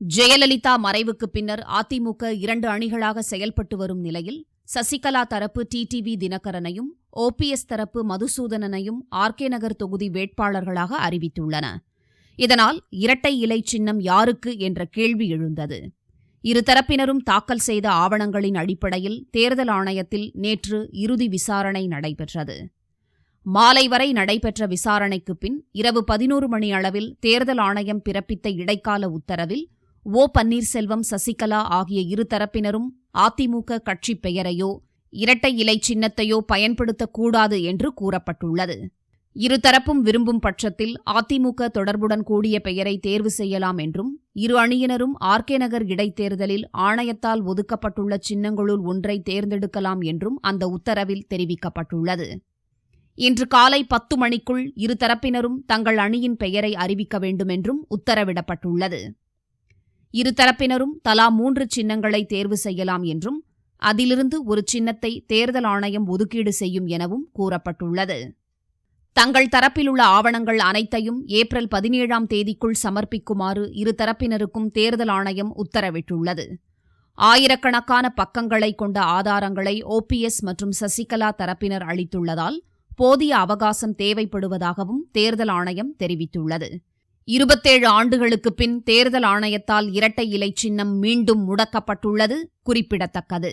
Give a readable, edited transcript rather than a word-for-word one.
ஜெயலலிதா மறைவுக்கு பின்னர் அதிமுக 2 அணிகளாக செயல்பட்டு வரும் நிலையில் சசிகலா தரப்பு டிடிவி தினகரனையும், ஓபிஎஸ் தரப்பு மதுசூதனனையும் ஆர்கே நகர் தொகுதி வேட்பாளர்களாக அறிவித்துள்ளன. இதனால் இரட்டை இலை சின்னம் யாருக்கு என்ற கேள்வி எழுந்தது. இருதரப்பினரும் தாக்கல் செய்த ஆவணங்களின் அடிப்படையில் தேர்தல் ஆணையத்தில் நேற்று இறுதி விசாரணை நடைபெற்றது. மாலை வரை நடைபெற்ற விசாரணைக்குப் பின் இரவு 11 மணி அளவில் தேர்தல் ஆணையம் பிறப்பித்த இடைக்கால உத்தரவில் ஓ. பன்னீர்செல்வம், சசிகலா ஆகிய இருதரப்பினரும் அதிமுக கட்சிப் பெயரையோ இரட்டை இலை சின்னத்தையோ பயன்படுத்தக்கூடாது என்று கூறப்பட்டுள்ளது. இருதரப்பும் விரும்பும் பட்சத்தில் அதிமுக தொடர்புடன் கூடிய பெயரை தேர்வு செய்யலாம் என்றும், இரு அணியினரும் ஆர்கே நகர் இடைத்தேர்தலில் ஆணையத்தால் ஒதுக்கப்பட்டுள்ள சின்னங்களுள் ஒன்றை தேர்ந்தெடுக்கலாம் என்றும் அந்த உத்தரவில் தெரிவிக்கப்பட்டுள்ளது. இன்று காலை 10 மணிக்குள் இருதரப்பினரும் தங்கள் அணியின் பெயரை அறிவிக்க வேண்டுமென்றும் உத்தரவிடப்பட்டுள்ளது. இருதரப்பினரும் தலா 3 சின்னங்களை தேர்வு செய்யலாம் என்றும், அதிலிருந்து ஒரு சின்னத்தை தேர்தல் ஆணையம் ஒதுக்கீடு செய்யும் எனவும் கூறப்பட்டுள்ளது. தங்கள் தரப்பிலுள்ள ஆவணங்கள் அனைத்தையும் ஏப்ரல் 17ஆம் தேதிக்குள் சமர்ப்பிக்குமாறு இருதரப்பினருக்கும் தேர்தல் ஆணையம் உத்தரவிட்டுள்ளது. ஆயிரக்கணக்கான பக்கங்களை கொண்ட ஆதாரங்களை ஓபிஎஸ் மற்றும் சசிகலா தரப்பினர் அளித்துள்ளதால் போதிய அவகாசம் தேவைப்படுவதாகவும் தேர்தல் ஆணையம் தெரிவித்துள்ளது. 27 ஆண்டுகளுக்குப் பின் தேர்தல் ஆணையத்தால் இரட்டை இலை சின்னம் மீண்டும் முடக்கப்பட்டுள்ளது குறிப்பிடத்தக்கது.